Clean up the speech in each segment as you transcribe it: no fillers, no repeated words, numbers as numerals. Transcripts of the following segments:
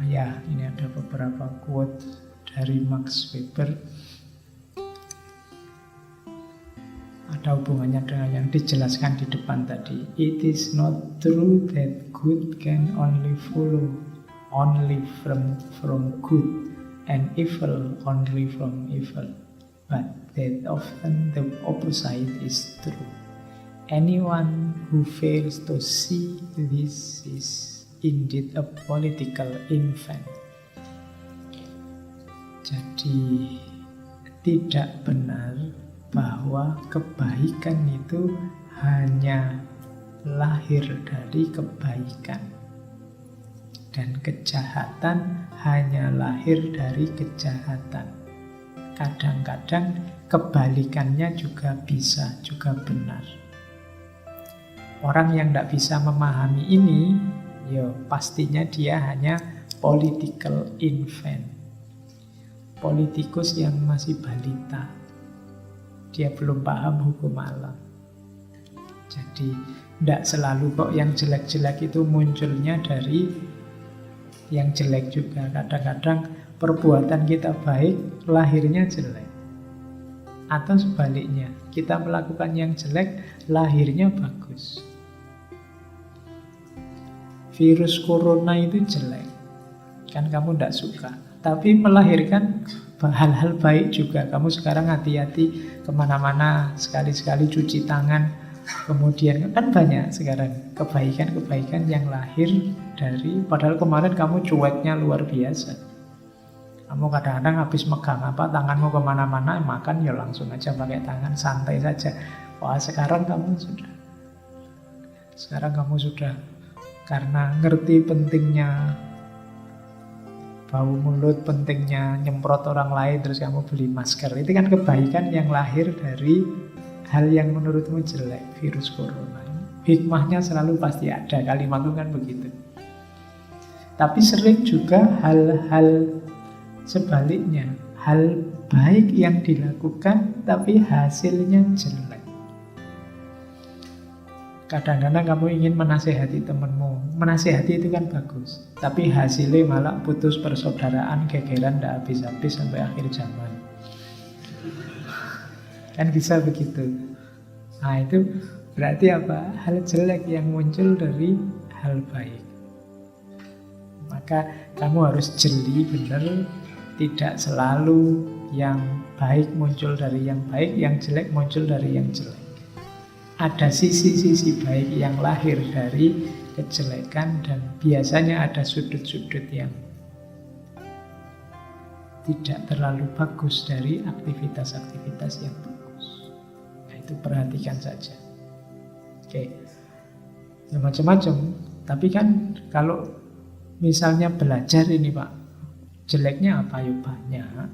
Ya, ini ada beberapa quote dari Max Weber. Ada hubungannya dengan yang dijelaskan di depan tadi. It is not true that good can only follow only from good, and evil only from evil, but that often the opposite is true. Anyone who fails to see this is indeed a political infant. Jadi tidak benar bahwa kebaikan itu hanya lahir dari kebaikan dan kejahatan hanya lahir dari kejahatan. Kadang-kadang kebalikannya juga bisa, juga benar. Orang yang tidak bisa memahami ini, ya pastinya dia hanya political infant. Politikus yang masih balita. Dia belum paham hukum alam. Jadi tidak selalu kok yang jelek-jelek itu munculnya dari yang jelek juga. Kadang-kadang perbuatan kita baik, lahirnya jelek. Atau sebaliknya, kita melakukan yang jelek, lahirnya bagus. Virus corona itu jelek, kan kamu tidak suka. Tapi melahirkan hal-hal baik juga. Kamu sekarang hati-hati kemana-mana, sekali-sekali cuci tangan. Kemudian kan banyak sekarang kebaikan-kebaikan yang lahir dari, padahal kemarin kamu cueknya luar biasa. Kamu kadang-kadang habis megang apa, tanganmu kemana-mana, makan ya langsung aja pakai tangan, santai saja. Wah, sekarang kamu sudah karena ngerti pentingnya bau mulut, pentingnya nyemprot orang lain, terus kamu beli masker. Itu kan kebaikan yang lahir dari hal yang menurutmu jelek, virus corona. Hikmahnya selalu pasti ada, kalimat itu kan begitu. Tapi sering juga hal-hal sebaliknya, hal baik yang dilakukan tapi hasilnya jelek. Kadang-kadang kamu ingin menasehati temanmu. Menasehati itu kan bagus, tapi hasilnya malah putus persaudaraan, gegeran tidak habis-habis sampai akhir zaman. Kan bisa begitu. Nah itu berarti apa? Hal jelek yang muncul dari hal baik. Maka kamu harus jeli benar. Tidak selalu yang baik muncul dari yang baik, yang jelek muncul dari yang jelek. Ada sisi-sisi baik yang lahir dari kejelekan, dan biasanya ada sudut-sudut yang tidak terlalu bagus dari aktivitas-aktivitas yang bagus. Nah, itu perhatikan saja. Oke, ya, macam-macam. Tapi kan kalau misalnya belajar ini Pak, jeleknya apa? Ya banyak.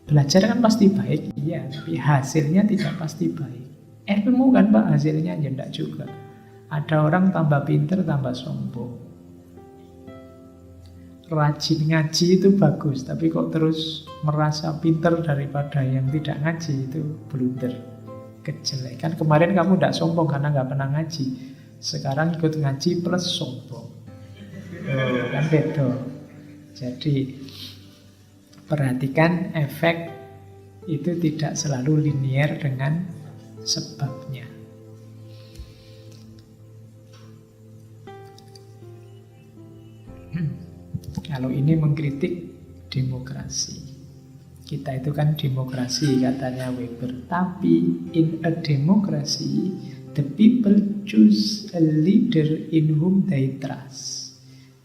Belajar kan pasti baik, iya, tapi hasilnya tidak pasti baik. Ilmu kan Pak, hasilnya ya enggak juga. Ada orang tambah pinter, tambah sombong. Rajin ngaji itu bagus, tapi kok terus merasa pinter daripada yang tidak ngaji, itu blunder. Kejelekan. Kemarin kamu tidak sombong karena nggak pernah ngaji. Sekarang ikut ngaji plus sombong. Kan beda. Jadi perhatikan efek itu tidak selalu linier dengan sebabnya. Kalau ini mengkritik demokrasi. Kita itu kan demokrasi katanya Weber. Tapi in a democracy, the people choose a leader in whom they trust.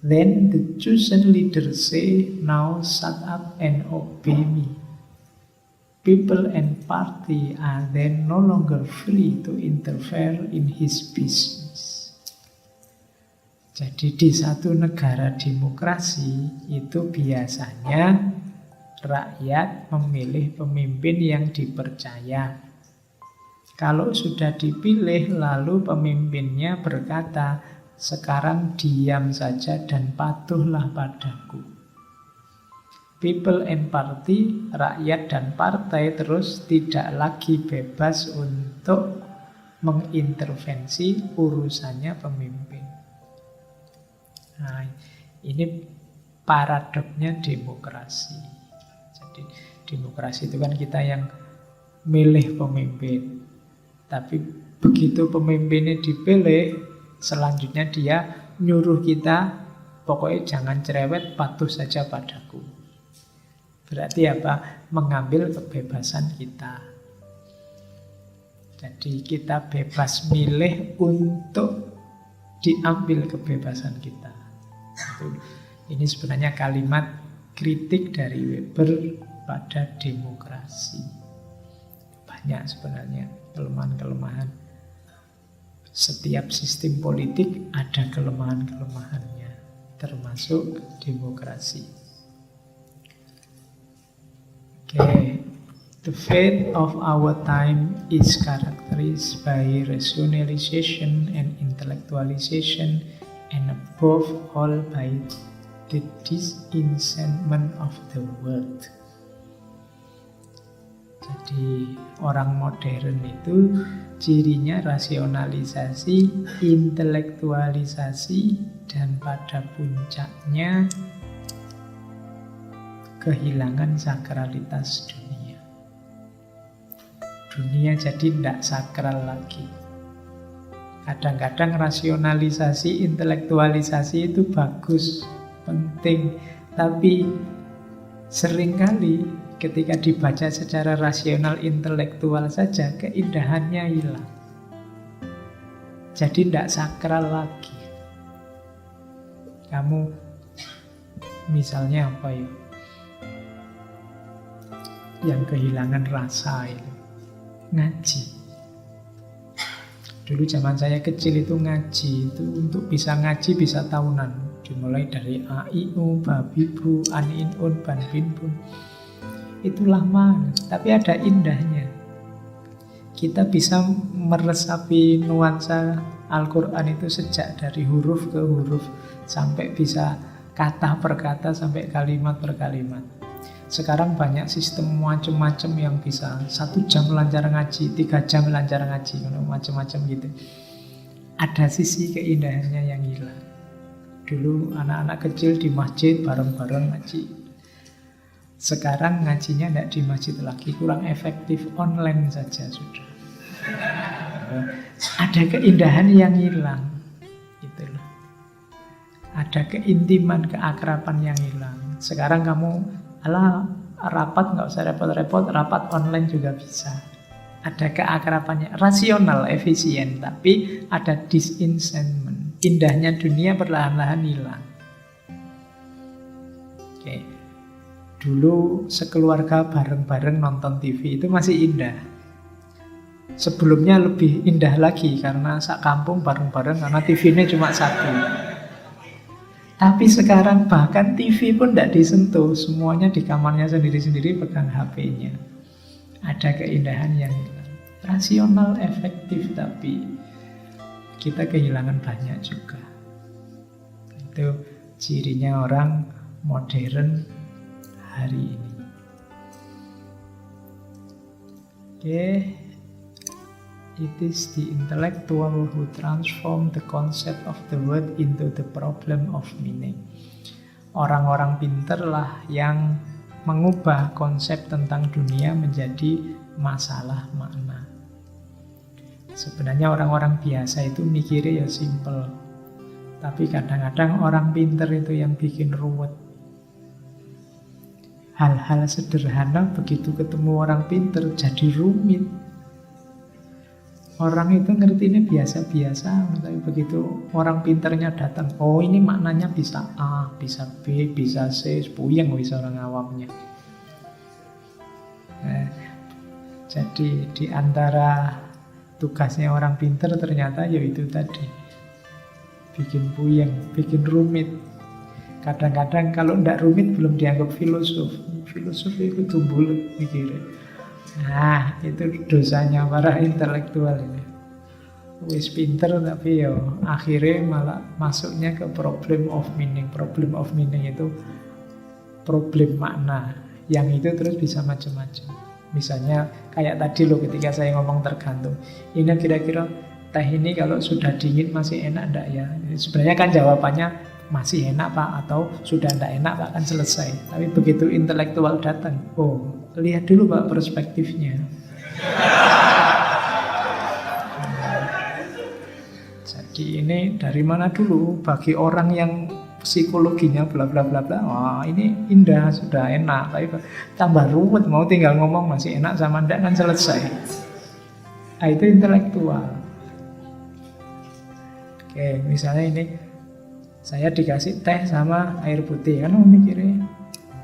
Then the chosen leader say, now shut up and obey me. People and party are then no longer free to interfere in his business. Jadi di satu negara demokrasi itu biasanya rakyat memilih pemimpin yang dipercaya. Kalau sudah dipilih lalu pemimpinnya berkata, sekarang diam saja dan patuhlah padaku. People and party, rakyat dan partai terus tidak lagi bebas untuk mengintervensi urusannya pemimpin. Nah, ini paradoknya demokrasi. Jadi demokrasi itu kan kita yang milih pemimpin. Tapi begitu pemimpinnya dipilih, selanjutnya dia nyuruh kita, pokoknya jangan cerewet, patuh saja padaku. Berarti apa? Mengambil kebebasan kita. Jadi kita bebas milih untuk diambil kebebasan kita. Ini sebenarnya kalimat kritik dari Weber pada demokrasi. Banyak sebenarnya kelemahan-kelemahan. Setiap sistem politik ada kelemahan-kelemahannya, termasuk demokrasi. The fate of our time is characterized by rationalization and intellectualization, and above all by the disenchantment of the world. Jadi orang modern itu cirinya rasionalisasi, intelektualisasi, dan pada puncaknya kehilangan sakralitas dunia. Dunia jadi tidak sakral lagi. Kadang-kadang rasionalisasi, intelektualisasi itu bagus, penting. Tapi seringkali ketika dibaca secara rasional intelektual saja, keindahannya hilang. Jadi tidak sakral lagi. Kamu misalnya apa ya? Yang kehilangan rasa itu. Ngaji. Dulu zaman saya kecil itu ngaji, itu untuk bisa ngaji bisa tahunan. Dimulai dari A, I, U, Ba, Bi, Bu, An, In, Un, Ban, Bin, Bun. Itu lama, tapi ada indahnya. Kita bisa meresapi nuansa Al-Quran itu sejak dari huruf ke huruf, sampai bisa kata per kata, sampai kalimat per kalimat. Sekarang banyak sistem macam-macam yang bisa 1 jam lancar ngaji, 3 jam lancar ngaji, macam-macam gitu. Ada sisi keindahannya yang hilang. Dulu anak-anak kecil di masjid bareng-bareng ngaji. Sekarang ngajinya tidak di masjid lagi, kurang efektif, online saja sudah. Ada keindahan yang hilang, itulah. Ada keintiman, keakraban yang hilang. Sekarang kamu rapat nggak usah repot-repot, rapat online juga bisa. Ada keakrabannya, rasional, efisien, tapi ada disenchantment. Indahnya dunia perlahan-lahan hilang. Oke. Dulu sekeluarga bareng-bareng nonton TV itu masih indah. Sebelumnya lebih indah lagi karena sak kampung bareng-bareng karena TV-nya cuma satu. Tapi sekarang bahkan TV pun tidak disentuh, semuanya di kamarnya sendiri-sendiri pegang HP-nya. Ada keindahan yang rasional, efektif, tapi kita kehilangan banyak juga. Itu cirinya orang modern hari ini. Oke. It is the intellectual who transform the concept of the word into the problem of meaning. Orang-orang pinterlah yang mengubah konsep tentang dunia menjadi masalah makna. Sebenarnya orang-orang biasa itu mikirnya ya simple. Tapi kadang-kadang orang pinter itu yang bikin ruwet. Hal-hal sederhana begitu ketemu orang pinter jadi rumit. Orang itu ngertinya biasa-biasa, tapi begitu orang pinternya datang, oh ini maknanya bisa A, bisa B, bisa C, puyeng bisa orang awamnya. Jadi di antara tugasnya orang pinter ternyata yaitu tadi, bikin puyeng, bikin rumit. Kadang-kadang kalau tidak rumit belum dianggap filosof. Filosof itu bulet mikirnya. Nah, itu dosanya para intelektual ini. Wis pinter tapi ya akhirnya malah masuknya ke problem of meaning. Problem of meaning itu problem makna. Yang itu terus bisa macam-macam. Misalnya kayak tadi loh ketika saya ngomong tergantung. Ini kira-kira teh ini kalau sudah dingin masih enak enggak ya? Sebenarnya kan jawabannya masih enak Pak, atau sudah tidak enak Pak, kan selesai. Tapi begitu intelektual datang, oh lihat dulu Pak perspektifnya. Jadi ini dari mana dulu bagi orang yang psikologinya bla bla bla bla. Wah, ini indah, sudah enak. Tapi tambah ruwet, mau tinggal ngomong masih enak sama enggak kan selesai. Nah, itu intelektual. Oke, misalnya ini saya dikasih teh sama air putih, kan mau mikirnya,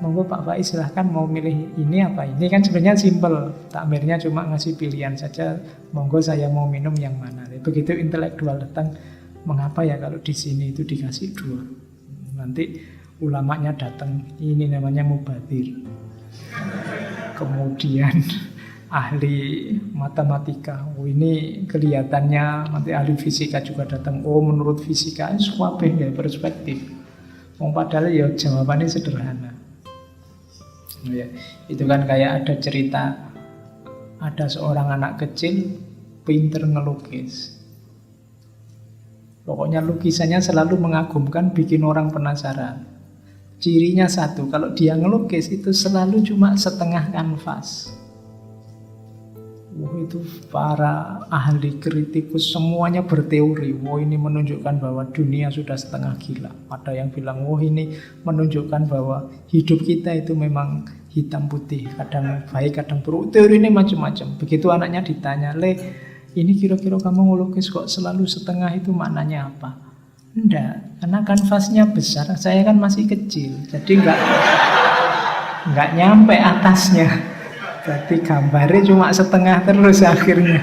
monggo Pak Faiz silahkan mau milih ini apa ini, kan sebenarnya simple, takmirnya cuma ngasih pilihan saja, monggo saya mau minum yang mana. Begitu intelektual datang, mengapa ya kalau di sini itu dikasih dua? Nanti ulamanya datang, ini namanya mubadir. Kemudian ahli matematika, oh ini kelihatannya, nanti ahli fisika juga datang, oh menurut fisika swabeh ya perspektif. Padahal ya jawabannya sederhana. Ya, itu kan kayak ada cerita, ada seorang anak kecil pinter ngelukis. Pokoknya lukisannya selalu mengagumkan, bikin orang penasaran. Cirinya satu, kalau dia ngelukis itu selalu cuma setengah kanvas. Itu para ahli kritikus semuanya berteori, ini menunjukkan bahwa dunia sudah setengah gila. Ada yang bilang, ini menunjukkan bahwa hidup kita itu memang hitam putih, kadang baik, kadang buruk. Teori ini macam-macam. Begitu anaknya ditanya, ini kira-kira kamu ngelukis kok selalu setengah, itu maknanya apa? Enggak, karena kanvasnya besar, saya kan masih kecil, jadi enggak nyampe atasnya. Jadi gambarnya cuma setengah terus akhirnya.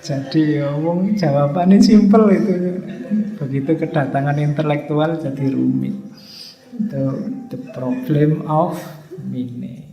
Jadi jawabannya simple itu. Begitu kedatangan intelektual jadi rumit. Itu the problem of meaning.